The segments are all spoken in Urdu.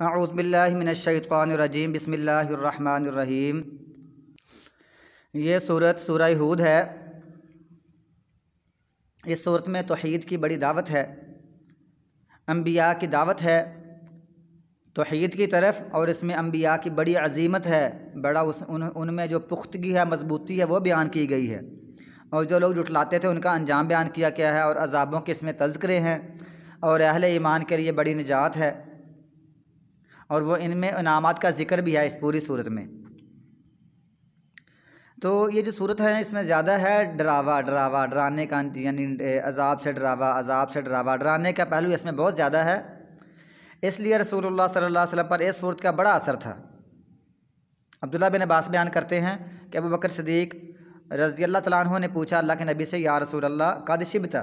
اعوذ باللہ من الشیطان الرجیم بسم اللہ الرحمن الرحیم۔ یہ سورہ ہود ہے۔ اس صورت میں توحید کی بڑی دعوت ہے، انبیاء کی دعوت ہے توحید کی طرف، اور اس میں انبیاء کی بڑی عظیمت ہے، ان میں جو پختگی ہے، مضبوطی ہے، وہ بیان کی گئی ہے، اور جو لوگ جھٹلاتے تھے ان کا انجام بیان کیا گیا ہے، اور عذابوں کے اس میں تذکرے ہیں، اور اہل ایمان کے لیے بڑی نجات ہے، اور وہ ان میں انعامات کا ذکر بھی ہے اس پوری صورت میں۔ تو یہ جو صورت ہے اس میں زیادہ ہے ڈرانے کا، یعنی عذاب سے ڈراوا، ڈرانے کا پہلو اس میں بہت زیادہ ہے۔ اس لیے رسول اللہ صلی اللہ علیہ وسلم پر اس صورت کا بڑا اثر تھا۔ عبداللہ بن عباس بیان کرتے ہیں کہ ابو بکر صدیق رضی اللہ تعالیٰ عنہ نے پوچھا اللہ کے نبی سے، یا رسول اللہ قد شبت؟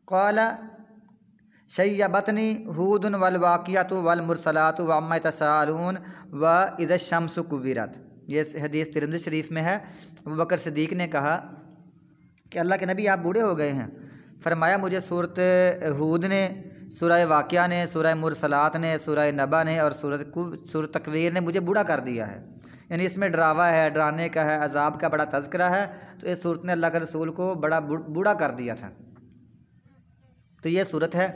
قال شیبتنی ہود والواقعۃ والمرسلات وعما یتساءلون واذا الشمس کورت۔ یہ حدیث ترمذی شریف میں ہے۔ ابو بکر صدیق نے کہا کہ اللہ کے نبی آپ بوڑھے ہو گئے ہیں۔ فرمایا مجھے سورۃ ہود نے، سورہ واقعہ نے، سورہ مرسلات نے، سورہ نبا نے اور سورۃ تکویر نے مجھے بوڑھا کر دیا ہے، یعنی اس میں ڈراوا ہے، ڈرانے کا ہے، عذاب کا بڑا تذکرہ ہے، تو اس صورت نے اللہ کے رسول کو بڑا بوڑھا کر دیا تھا۔ تو یہ صورت ہے۔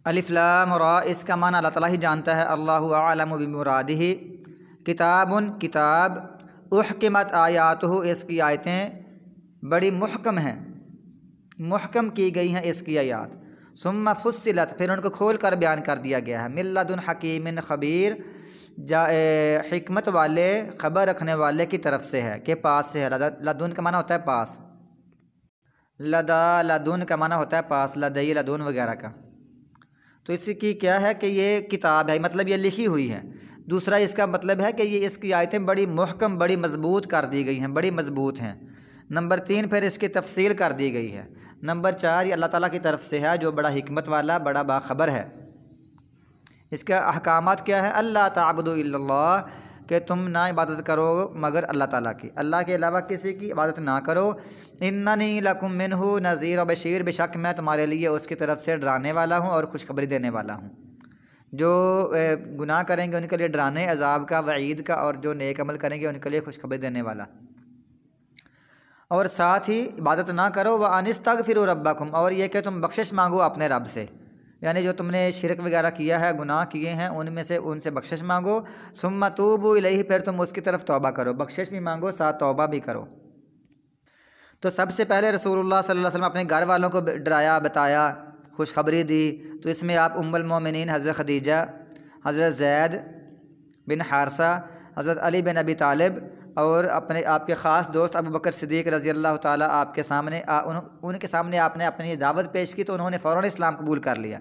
الف لام را، اس کا معنی اللہ تعالیٰ ہی جانتا ہے، اللہ اعلم بمرادہ۔ کتاب، کتاب، احکمت آیاتہ، اس کی آیتیں بڑی محکم ہیں، محکم کی گئی ہیں اس کی آیات۔ ثم فصلت، پھر ان کو کھول کر بیان کر دیا گیا ہے۔ من لدن حکیم خبیر، حکمت والے، خبر رکھنے والے کی طرف سے ہے، کہ پاس سے ہے۔ لدن کا معنی ہوتا ہے پاس، لدن کا معنی ہوتا ہے پاس، لدئی، لدن وغیرہ کا۔ تو اس کی کیا ہے کہ یہ کتاب ہے، مطلب یہ لکھی ہوئی ہے۔ دوسرا اس کا مطلب ہے کہ یہ اس کی آیتیں بڑی محکم، بڑی مضبوط کر دی گئی ہیں، بڑی مضبوط ہیں۔ نمبر 3 پھر اس کی تفصیل کر دی گئی ہے۔ نمبر 4 یہ اللہ تعالیٰ کی طرف سے ہے جو بڑا حکمت والا، بڑا باخبر ہے۔ اس کا احکامات کیا ہے؟ اللہ تعبدوا الا اللہ، کہ تم نہ عبادت کرو مگر اللہ تعالیٰ کی، اللہ کے علاوہ کسی کی عبادت نہ کرو۔ اننی لکم منہ نذیر و بشیر، بے شک میں تمہارے لیے اس کی طرف سے ڈرانے والا ہوں اور خوشخبری دینے والا ہوں۔ جو گناہ کریں گے ان کے لیے ڈرانے، عذاب کا، وعید کا، اور جو نیک عمل کریں گے ان کے لیے خوشخبری دینے والا۔ اور ساتھ ہی عبادت نہ کرو، وَأَنِ اسْتَغْفِرُوا رَبَّكُمْ، اور یہ کہ تم بخشش مانگو اپنے رب سے، یعنی جو تم نے شرک وغیرہ کیا ہے، گناہ کیے ہیں، ان سے بخشش مانگو۔ ثُمَّ تُوبُوا إِلَيْهِ، پھر تم اس کی طرف توبہ کرو، بخشش بھی مانگو ساتھ توبہ بھی کرو۔ تو سب سے پہلے رسول اللہ صلی اللہ علیہ وسلم اپنے گھر والوں کو ڈرایا، بتایا، خوشخبری دی۔ تو اس میں آپ ام المومنین حضرت خدیجہ، حضرت زید بن حارثہ، حضرت علی بن ابی طالب، اور آپ کے خاص دوست ابو بکر صدیق رضی اللہ تعالیٰ آپ کے سامنے، ان کے سامنے آپ نے اپنی دعوت پیش کی، تو انہوں نے فوراً اسلام قبول کر لیا۔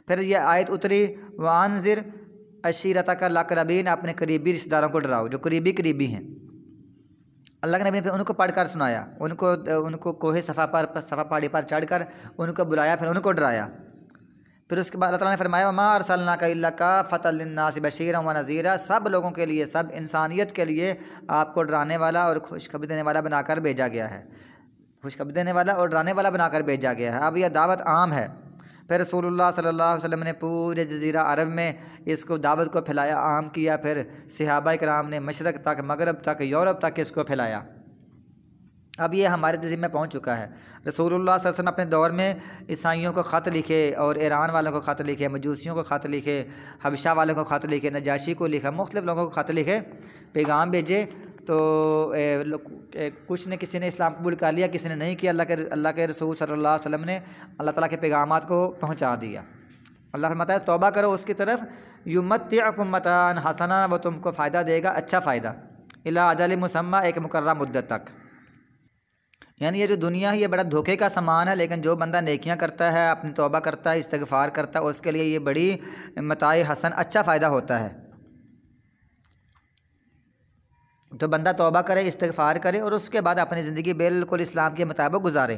پھر یہ آیت اتری، وَأَنذِرْ عَشِيرَتَكَ الْأَقْرَبِينَ، اپنے قریبی رشتہ داروں کو ڈراؤ جو قریبی ہیں۔ اللہ کے نبی نے پھر ان کو پڑھ کر سنایا، ان کو کوہ صفا پہاڑی پر چڑھ کر ان کو بلایا، پھر ان کو ڈرایا۔ پھر اس کے بعد اللہ تعالیٰ نے فرمایا، وَمَا أَرْسَلْنَاكَ إِلَّا كَافَّةً لِلنَّاسِ بَشِيرًا وَنَذِيرًا، سب لوگوں کے لیے، سب انسانیت کے لیے آپ کو ڈرانے والا اور خوشخبری دینے والا بنا کر بھیجا گیا ہے، خوشخبری دینے والا اور ڈرانے والا بنا کر بھیجا گیا ہے۔ اب یہ دعوت عام ہے۔ پھر رسول اللہ صلی اللہ علیہ وسلم نے پورے جزیرہ عرب میں اس کو دعوت کو پھیلایا، عام کیا۔ پھر صحابہ کرام نے مشرق تک، مغرب تک، یورپ تک اس کو پھیلایا۔ اب یہ ہمارے ذمہ میں پہنچ چکا ہے۔ رسول اللہ صلی اللہ علیہ وسلم اپنے دور میں عیسائیوں کو خط لکھے، اور ایران والوں کو خط لکھے، مجوسیوں کو خط لکھے، حبشہ والوں کو خط لکھے، نجاشی کو لکھا، مختلف لوگوں کو خط لکھے، پیغام بھیجے۔ تو کچھ نے، کسی نے اسلام قبول کر لیا، کسی نے نہیں کیا۔ اللہ کے رسول صلی اللہ علیہ وسلم نے اللہ تعالیٰ کے پیغامات کو پہنچا دیا۔ اللہ فرماتا ہے توبہ کرو اس کی طرف، یمتعکم متاعا حسنا، وہ تم کو فائدہ دے گا، اچھا فائدہ، الی اجل مسمی، ایک مقررہ مدت تک۔ یعنی یہ جو دنیا ہے یہ بڑا دھوکے کا سامان ہے، لیکن جو بندہ نیکیاں کرتا ہے، اپنی توبہ کرتا ہے، استغفار کرتا ہے، اس کے لیے یہ بڑی متاع حسن، اچھا فائدہ ہوتا ہے۔ تو بندہ توبہ کرے، استغفار کرے، اور اس کے بعد اپنی زندگی بالکل اسلام کے مطابق گزارے۔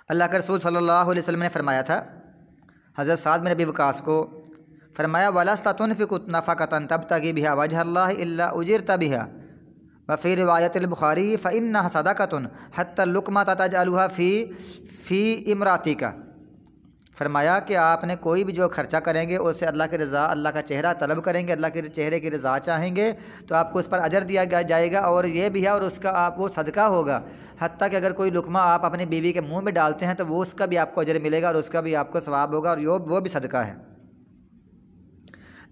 اللہ کے رسول صلی اللہ علیہ وسلم نے فرمایا تھا حضرت سعد بن ابی وقاص کو، فرمایا وَلَسْتَ تُنْفِقُ نَفَقَةً تَبْتَغِي بِهَا وَجْهَ اللَّهِ إِلَّا أُجِرْتَ بِهَا وفی روایت البخاری فإنها صدقۃ حتی اللقمۃ تجعلها فی امراتک، فرمایا کہ آپ نے کوئی بھی جو خرچہ کریں گے اس سے اللہ کی رضا، اللہ کا چہرہ طلب کریں گے، اللہ کے چہرے کی رضا چاہیں گے تو آپ کو اس پر اجر دیا جائے گا، اور یہ بھی ہے اور اس کا آپ وہ صدقہ ہوگا، حتیٰ کہ اگر کوئی لقمہ آپ اپنی بیوی کے منہ میں ڈالتے ہیں تو وہ اس کا بھی آپ کو اجر ملے گا اور اس کا بھی آپ کو ثواب ہوگا، اور وہ بھی صدقہ ہے۔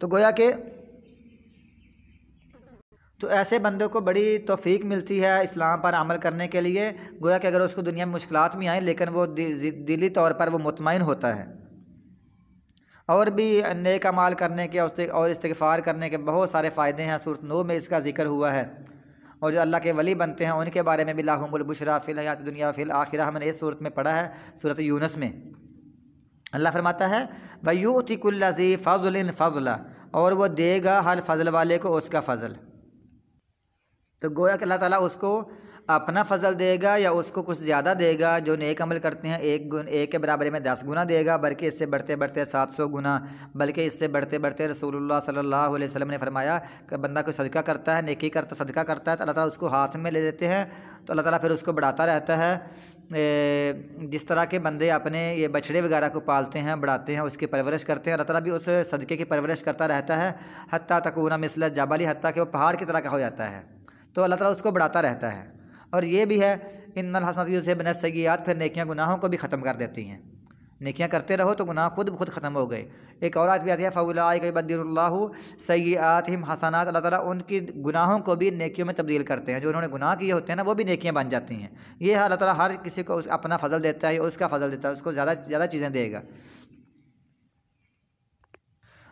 تو گویا کہ تو ایسے بندوں کو بڑی توفیق ملتی ہے اسلام پر عمل کرنے کے لیے، گویا کہ اگر اس کو دنیا میں مشکلات میں آئیں لیکن وہ دلی طور پر وہ مطمئن ہوتا ہے۔ اور بھی نیک اعمال کرنے کے اور استغفار کرنے کے بہت سارے فائدے ہیں، سورۃ نور میں اس کا ذکر ہوا ہے، اور جو اللہ کے ولی بنتے ہیں ان کے بارے میں بھی لَهُمُ الْبُشْرَىٰ فِي الْحَيَاةِ الدُّنْيَا وَفِي الْآخِرَةِ، ہم نے اس صورت میں پڑھا ہے سورۃ یونس میں۔ اللہ فرماتا ہے وَيُؤْتِ كُلَّ ذِي فَضْلٍ فَضْلًا، اور وہ دے گا ہر فضل والے کو اس کا فضل۔ تو گویا کہ اللہ تعالیٰ اس کو اپنا فضل دے گا یا اس کو کچھ زیادہ دے گا، جو نیک عمل کرتے ہیں ایک کے برابر میں 10 گنا دے گا، بلکہ اس سے بڑھتے بڑھتے 700 گنا، بلکہ اس سے بڑھتے بڑھتے رسول اللہ صلی اللہ علیہ وسلم نے فرمایا کہ بندہ کوئی صدقہ کرتا ہے، نیکی کرتا صدقہ کرتا ہے تو اللہ تعالیٰ اس کو ہاتھ میں لے لیتے ہیں، تو اللہ تعالیٰ پھر اس کو بڑھاتا رہتا ہے۔ جس طرح کے بندے اپنے یہ بچھڑے وغیرہ کو پالتے ہیں، بڑھاتے ہیں، اس کی پرورش کرتے ہیں، اللہ تعالیٰ بھی اس صدقے کی پرورش کرتا رہتا ہے، حتیٰ تکون مثل الجبل، حتیٰ کہ وہ پہاڑ کی طرح کا ہو جاتا ہے، تو اللہ تعالیٰ اس کو بڑھاتا رہتا ہے۔ اور یہ بھی ہے ان الحسنات یذھبن السیئات، پھر نیکیاں گناہوں کو بھی ختم کر دیتی ہیں، نیکیاں کرتے رہو تو گناہ خود بخود ختم ہو گئے۔ ایک اور آیت بھی آتی ہے فَأُولَٰئِکَ یُبَدِّلُ اللّٰهُ سَیِّئَاتِہِمْ حسنات، اللہ تعالیٰ ان کی گناہوں کو بھی نیکیوں میں تبدیل کرتے ہیں، جو انہوں نے گناہ کیے ہوتے ہیں نا وہ بھی نیکیاں بن جاتی ہیں۔ یہ ہے اللہ تعالیٰ ہر کسی کو اپنا فضل دیتا ہے، اس کا فضل دیتا ہے، اس کو زیادہ چیزیں دے گا۔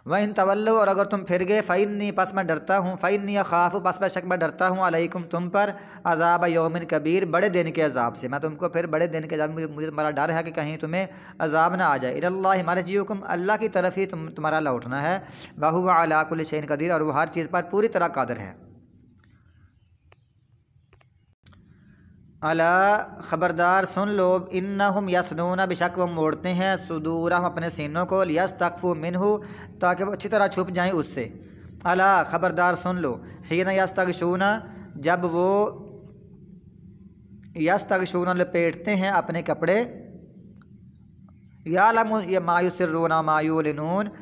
وَإِن تَوَلَّوْا، اور اگر تم پھر گئے، فَإِنِّي، پس میں ڈرتا ہوں، فَإِنِّي أَخَافُ، پس بے شک میں ڈرتا ہوں، عَلَيْكُمْ، تم پر، عذاب یوم کبیر، بڑے دن کے عذاب سے، میں تم کو پھر بڑے دن کے عذاب، مجھے تمہارا ڈر ہے کہ کہیں تمہیں عذاب نہ آ جائے۔ إِلَى اللّٰهِ مَرْجِعُكُمْ، اللہ کی طرف ہی تمہارا لوٹنا ہے، وَهُوَ عَلَىٰ كُلِّ شَيْءٍ قدیر، اور وہ ہر چیز پر پوری طرح قادر ہے۔ الا، خبردار سن لو، انہم یسنون، بشک وہ موڑتے ہیں، صدورہم، اپنے سینوں کو، لیستخفوا منہ، تاکہ وہ اچھی طرح چھپ جائیں اس سے۔ الا، خبردار سن لو، حین یستغشون، جب وہ یستغشون لپیٹتے ہیں اپنے کپڑے، یعلم ما یسرون ما یعلنون،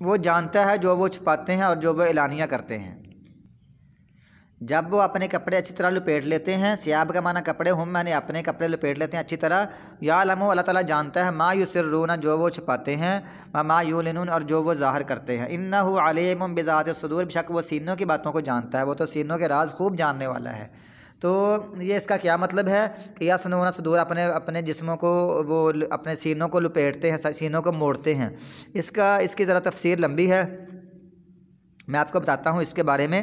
وہ جانتا ہے جو وہ چھپاتے ہیں اور جو وہ اعلانیہ کرتے ہیں۔ جب وہ اپنے کپڑے اچھی طرح لپیٹ لیتے ہیں، ثیاب کا معنی کپڑے، ہم میں نے اپنے کپڑے لپیٹ لیتے ہیں اچھی طرح، یعلم، اللہ تعالیٰ جانتا ہے، ما یسرون، جو وہ چھپاتے ہیں، وما یعلنون، اور جو وہ ظاہر کرتے ہیں، انہ علیم بذات الصدور، بشک وہ سینوں کی باتوں کو جانتا ہے، وہ تو سینوں کے راز خوب جاننے والا ہے۔ تو یہ اس کا کیا مطلب ہے کہ یسنون صدور، اپنے جسموں کو وہ اپنے سینوں کو لپیٹتے ہیں، سینوں کو موڑتے ہیں۔ اس کی ذرا تفسیر لمبی ہے، میں آپ کو بتاتا ہوں اس کے بارے میں۔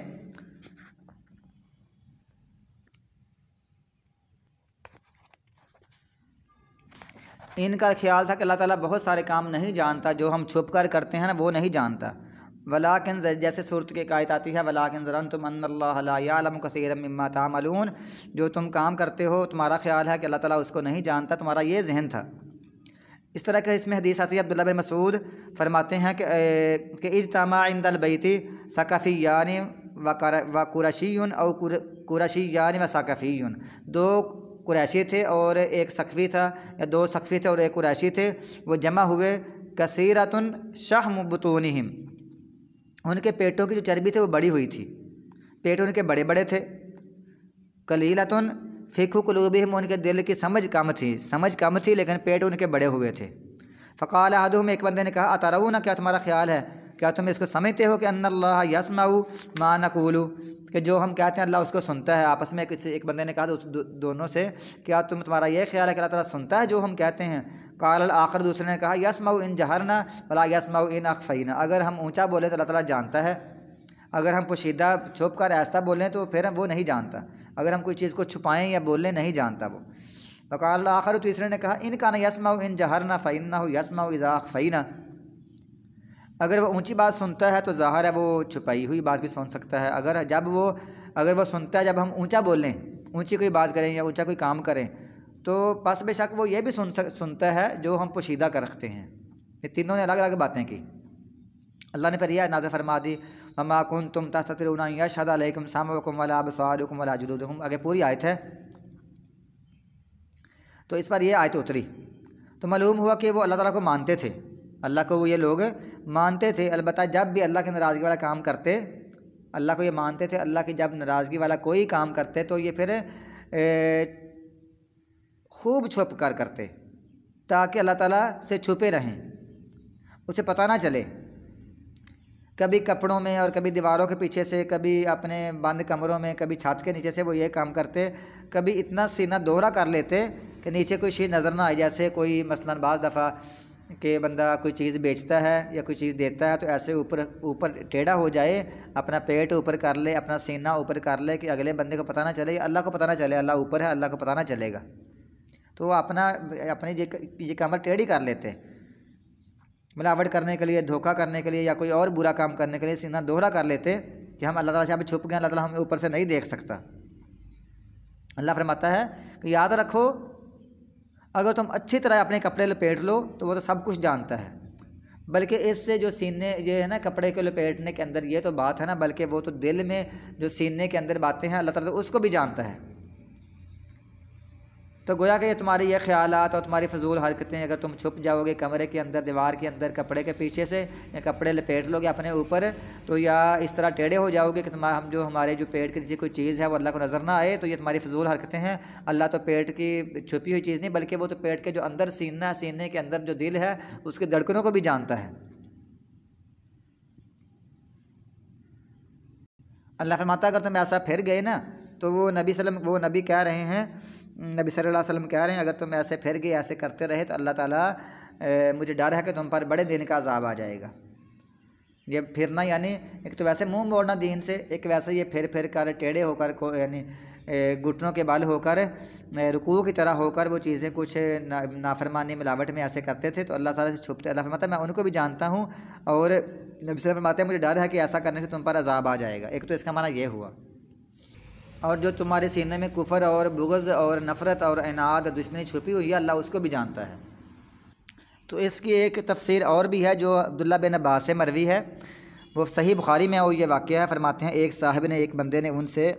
ان کا خیال تھا کہ اللہ تعالیٰ بہت سارے کام نہیں جانتا، جو ہم چھپ کر کرتے ہیں نا وہ نہیں جانتا۔ ولیکن، جیسے صورت کی ایک آیت آتی ہے ولیکن ظننتم ان اللہ لا یعلم کثیرا مما تعملون، جو تم کام کرتے ہو تمہارا خیال ہے کہ اللہ تعالیٰ اس کو نہیں جانتا، تمہارا یہ ذہن تھا۔ اس طرح کہ اس میں حدیث آتی ہے، عبداللہ بن مسعود فرماتے ہیں کہ اجتمع عند البیت ثقفیان و قرشی او قرشیان و ثقفی، دو قریشی تھے اور ایک ثقفی تھا، یا دو ثقفی تھے اور ایک قریشی تھے، وہ جمع ہوئے، کثیرۃ شحم بطونہم، ان کے پیٹوں کی جو چربی تھی وہ بڑی ہوئی تھی، پیٹ ان کے بڑے بڑے تھے، قلیلۃ فقہ قلوبہم، ان کے دل کی سمجھ کم تھی لیکن پیٹ ان کے بڑے ہوئے تھے۔ فقال احدہم، ایک بندے نے کہا، اترون، کیا تمہارا خیال ہے، کیا تم اس کو سمجھتے ہو کہ ان اللہ یسمع ما نقول، کہ جو ہم کہتے ہیں اللہ اس کو سنتا ہے۔ آپس میں ایک بندے نے کہا دونوں سے، کیا تمہارا یہ خیال ہے کہ اللہ تعالیٰ سنتا ہے جو ہم کہتے ہیں؟ قال الآخر، دوسرے نے کہا، یسمع ان جہرنا ولا یسمع ان اخفینا، اگر ہم اونچا بولیں تو اللہ تعالیٰ جانتا ہے، اگر ہم پوشیدہ چھپ کر ایسا بولیں تو پھر وہ نہیں جانتا، اگر ہم کوئی چیز کو چھپائیں یا بولیں نہیں جانتا وہ۔ وقال الآخر، تیسرے نے کہا، ان کان یسمع ان جہرنا فانہ یسمع اذا اخفینا، اگر وہ اونچی بات سنتا ہے تو ظاہر ہے وہ چھپائی ہوئی بات بھی سن سکتا ہے، اگر وہ سنتا ہے جب ہم اونچا بولیں، اونچی کوئی بات کریں یا اونچا کوئی کام کریں، تو پس بے شک وہ یہ بھی سنتا ہے جو ہم پوشیدہ کر رکھتے ہیں۔ یہ تینوں نے الگ الگ باتیں کی۔ اللہ نے پھر یہ نازل فرما دی وما کنتم تستترون ان یشهد علیکم سمعکم ولا ابصارکم ولا جلودکم، آگے پوری آیت ہے، تو اس پر یہ آیت اتری، تو معلوم ہوا کہ وہ اللہ تعالیٰ کو مانتے تھے، اللہ کو وہ یہ لوگ مانتے تھے، البتہ جب بھی اللہ کی ناراضگی والا کام کرتے، اللہ کو یہ مانتے تھے، اللہ کی جب ناراضگی والا کوئی کام کرتے تو یہ پھر خوب چھپ کر کرتے تاکہ اللہ تعالیٰ سے چھپے رہیں، اسے پتہ نہ چلے، کبھی کپڑوں میں اور کبھی دیواروں کے پیچھے سے، کبھی اپنے بند کمروں میں، کبھی چھت کے نیچے سے وہ یہ کام کرتے، کبھی اتنا سینہ دوہرا کر لیتے کہ نیچے کوئی چیز نظر نہ آئے، جیسے کوئی مثلاً بعض دفعہ کہ بندہ کوئی چیز بیچتا ہے یا کوئی چیز دیتا ہے تو ایسے اوپر ٹیڑھا ہو جائے، اپنا پیٹ اوپر کر لے، اپنا سینہ اوپر کر لے کہ اگلے بندے کو پتہ نہ چلے، اللہ کو پتہ نہ چلے اللہ اوپر ہے، اللہ کو پتہ نہ چلے گا، تو وہ اپنی یہ کمر ٹیڑھی کر لیتے، ملاوٹ کرنے کے لیے، دھوکہ کرنے کے لیے یا کوئی اور برا کام کرنے کے لیے سینہ دوہرا کر لیتے کہ ہم اللہ تعالیٰ سے اب چھپ گئے، اللہ تعالیٰ ہمیں اوپر سے نہیں دیکھ سکتا۔ اللہ فرماتا ہے کہ یاد رکھو اگر تم اچھی طرح اپنے کپڑے لپیٹ لو تو وہ تو سب کچھ جانتا ہے، بلکہ اس سے جو سینے یہ ہے نا کپڑے کو لپیٹنے کے اندر یہ تو بات ہے نا، بلکہ وہ تو دل میں جو سینے کے اندر باتیں ہیں اللہ تعالیٰ اس کو بھی جانتا ہے۔ تو گویا کہ یہ تمہاری یہ خیالات اور تمہاری فضول حرکتیں اگر تم چھپ جاؤ گے کمرے کے اندر، دیوار کے اندر، کپڑے کے پیچھے سے، یا کپڑے لپیٹ لو گے اپنے اوپر، تو یا اس طرح ٹیڑھے ہو جاؤ گے کہ ہمارے جو پیٹ کے نیچے کوئی چیز ہے وہ اللہ کو نظر نہ آئے، تو یہ تمہاری فضول حرکتیں ہیں۔ اللہ تو پیٹ کی چھپی ہوئی چیز نہیں، بلکہ وہ تو پیٹ کے جو اندر سینے کے اندر جو دل ہے اس کے دھڑکنوں کو بھی جانتا ہے۔ اللہ فرماتا ہے اگر تم ایسا پھر گئے نا تو وہ نبی کہہ رہے ہیں، نبی صلی اللہ علیہ وسلم کہہ رہے ہیں اگر تم ایسے پھر گئے، ایسے کرتے رہے تو اللہ تعالیٰ مجھے ڈر ہے کہ تم پر بڑے دین کا عذاب آ جائے گا۔ یہ پھرنا یعنی ایک تو ویسے منہ موڑنا دین سے، ایک ویسے یہ پھر کر ٹیڑھے ہو کر یعنی گھٹنوں کے بل ہو کر رکوع کی طرح ہو کر وہ چیزیں کچھ نافرمانی ملاوٹ میں ایسے کرتے تھے تو اللہ تعالیٰ سے چھپتے۔ اللہ فرماتا ہے میں ان کو بھی جانتا ہوں، اور نبی صلی اللہ علیہ وسلم فرماتے ہیں مجھے ڈر ہے کہ ایسا کرنے سے تم پر عذاب آ جائے گا۔ ایک تو اس کا معنی یہ ہوا، اور جو تمہارے سینے میں کفر اور بغض اور نفرت اور عناد اور دشمنی چھپی ہوئی ہے اللہ اس کو بھی جانتا ہے۔ تو اس کی ایک تفسیر اور بھی ہے جو عبداللہ بن عباس سے مروی ہے، وہ صحیح بخاری میں اور یہ واقعہ ہے۔ فرماتے ہیں ایک صاحب نے، ایک بندے نے ان سے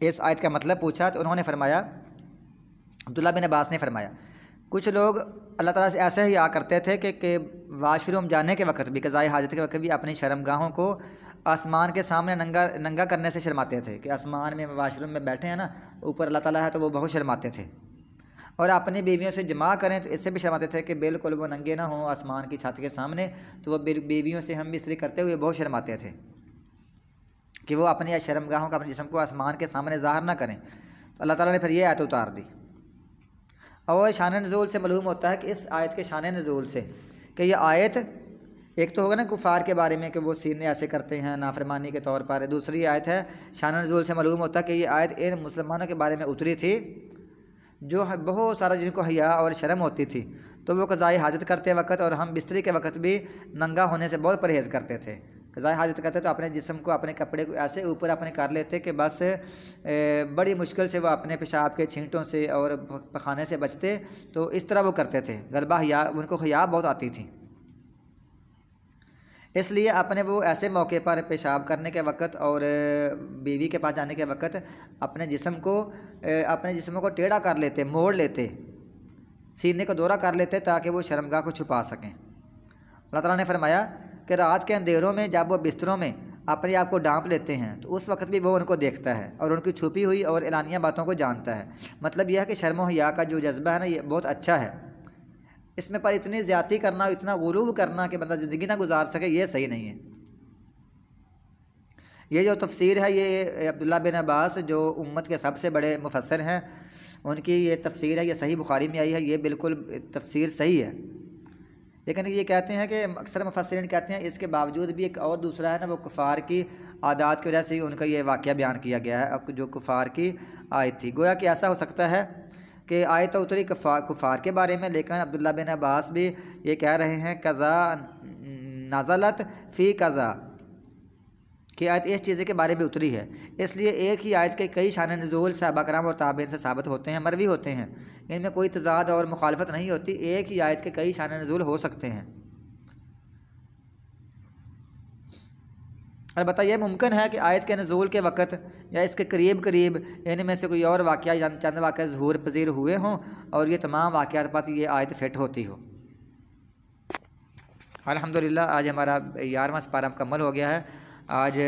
اس آیت کا مطلب پوچھا تو انہوں نے فرمایا، عبداللہ بن عباس نے فرمایا کچھ لوگ اللہ تعالیٰ سے ایسے ہی آ کرتے تھے کہ واش روم جانے کے وقت بھی، قضائے حاجت کے وقت بھی اپنی شرمگاہوں کو آسمان کے سامنے ننگا کرنے سے شرماتے تھے، کہ آسمان میں واش روم میں بیٹھے ہیں نا، اوپر اللہ تعالیٰ ہے تو وہ بہت شرماتے تھے، اور اپنی بیویوں سے جمع کریں تو اس سے بھی شرماتے تھے کہ بالکل وہ ننگے نہ ہوں آسمان کی چھت کے سامنے، تو وہ بیویوں سے ہم بستری کرتے ہوئے بہت شرماتے تھے کہ وہ اپنی شرمگاہوں کا اپنے جسم کو آسمان کے سامنے ظاہر نہ کریں۔ تو اللہ تعالیٰ نے پھر یہ آیت اتار دی، اور شان نزول سے معلوم ہوتا ہے کہ اس آیت کے شان نزول سے کہ یہ آیت ایک تو ہوگا نا کفار کے بارے میں کہ وہ سینے ایسے کرتے ہیں نافرمانی کے طور پر، دوسری آیت ہے شان نزول سے معلوم ہوتا ہے کہ یہ آیت ان مسلمانوں کے بارے میں اتری تھی جو بہت سارا جن کو حیا اور شرم ہوتی تھی، تو وہ قضائے حاجت کرتے وقت اور ہم بستری کے وقت بھی ننگا ہونے سے بہت پرہیز کرتے تھے۔ قضائے حاجت کرتے تو اپنے جسم کو، اپنے کپڑے کو ایسے اوپر اپنے کر لیتے کہ بس بڑی مشکل سے وہ اپنے پیشاب کے چھینٹوں سے اور پخانے سے بچتے، تو اس طرح وہ کرتے تھے، غلبہ حیا، ان کو حیا بہت آتی تھی، اس لیے اپنے وہ ایسے موقع پر پیشاب کرنے کے وقت اور بیوی کے پاس جانے کے وقت اپنے جسموں کو ٹیڑھا کر لیتے، موڑ لیتے، سینے کو دوہرا کر لیتے تاکہ وہ شرمگاہ کو چھپا سکیں۔ اللہ تعالیٰ نے فرمایا کہ رات کے اندھیروں میں جب وہ بستروں میں اپنے آپ کو ڈانپ لیتے ہیں تو اس وقت بھی وہ ان کو دیکھتا ہے اور ان کی چھپی ہوئی اور اعلانیہ باتوں کو جانتا ہے۔ مطلب یہ ہے کہ شرم و حیا کا جو جذبہ ہے نا یہ بہت اچھا ہے، اس میں پر اتنی زیادتی کرنا، اتنا غلو کرنا کہ بندہ زندگی نہ گزار سکے، یہ صحیح نہیں ہے۔ یہ جو تفسیر ہے یہ عبداللہ بن عباس جو امت کے سب سے بڑے مفسر ہیں، ان کی یہ تفسیر ہے، یہ صحیح بخاری میں آئی ہے، یہ بالکل تفسیر صحیح ہے۔ لیکن یہ کہتے ہیں کہ اکثر مفسرین کہتے ہیں اس کے باوجود بھی ایک اور دوسرا ہے نا، وہ کفار کی عادات کی وجہ سے ہی ان کا یہ واقعہ بیان کیا گیا ہے، جو کفار کی آیت تھی۔ گویا کہ ایسا ہو سکتا ہے کہ آیت اتری کفار کے بارے میں، لیکن عبداللہ بن عباس بھی یہ کہہ رہے ہیں قضا نزلت فی قضا، کہ آیت اس چیز کے بارے میں اتری ہے، اس لیے ایک ہی آیت کے کئی شان نزول صحابہ کرام اور تابعین سے ثابت ہوتے ہیں، مروی ہوتے ہیں، ان میں کوئی تضاد اور مخالفت نہیں ہوتی، ایک ہی آیت کے کئی شان نزول ہو سکتے ہیں۔ البتہ یہ ممکن ہے کہ آیت کے نزول کے وقت یا اس کے قریب قریب ان میں سے کوئی اور واقعہ یا چند واقعہ ظہور پذیر ہوئے ہوں اور یہ تمام واقعات پر یہ آیت فٹ ہوتی ہو۔ الحمدللہ آج ہمارا 11واں سپارہ مکمل ہو گیا ہے۔ آج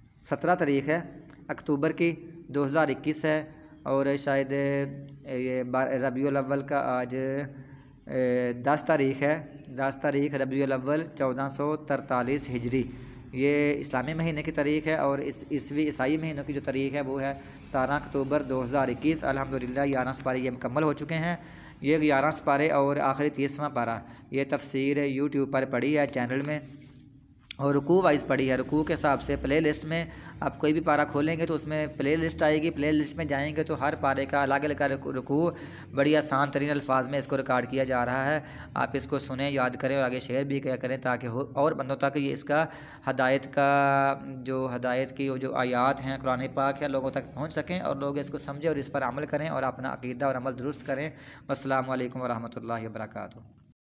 17 تاریخ ہے اکتوبر کی 2021 ہے، اور شاید یہ ربیع الاول کا آج 10 تاریخ ہے، 10 تاریخ ربیع الاول 1443 ہجری، یہ اسلامی مہینے کی تاریخ ہے، اور عیسوی عیسائی مہینوں کی جو تاریخ ہے وہ ہے 17 اکتوبر 2021۔ الحمدللہ 11 سپارے یہ مکمل ہو چکے ہیں۔ یہ 11 سپارے اور آخری 30واں پارہ یہ تفسیر یوٹیوب پر پڑھی ہے چینل میں، اور رکوع وائز پڑھی ہے۔ رکوع کے حساب سے پلے لسٹ میں آپ کوئی بھی پارہ کھولیں گے تو اس میں پلے لسٹ آئے گی، پلے لسٹ میں جائیں گے تو ہر پارے کا الگ الگ رکوع بڑی آسان ترین الفاظ میں اس کو ریکارڈ کیا جا رہا ہے۔ آپ اس کو سنیں، یاد کریں اور آگے شیئر بھی کیا کریں تاکہ اور بندوں تک یہ اس کا ہدایت کی جو آیات ہیں قرآن پاک ہے لوگوں تک پہنچ سکیں، اور لوگ اس کو سمجھیں اور اس پر عمل کریں اور اپنا عقیدہ اور عمل درست کریں۔ والسلام علیکم ورحمۃ اللہ وبرکاتہ۔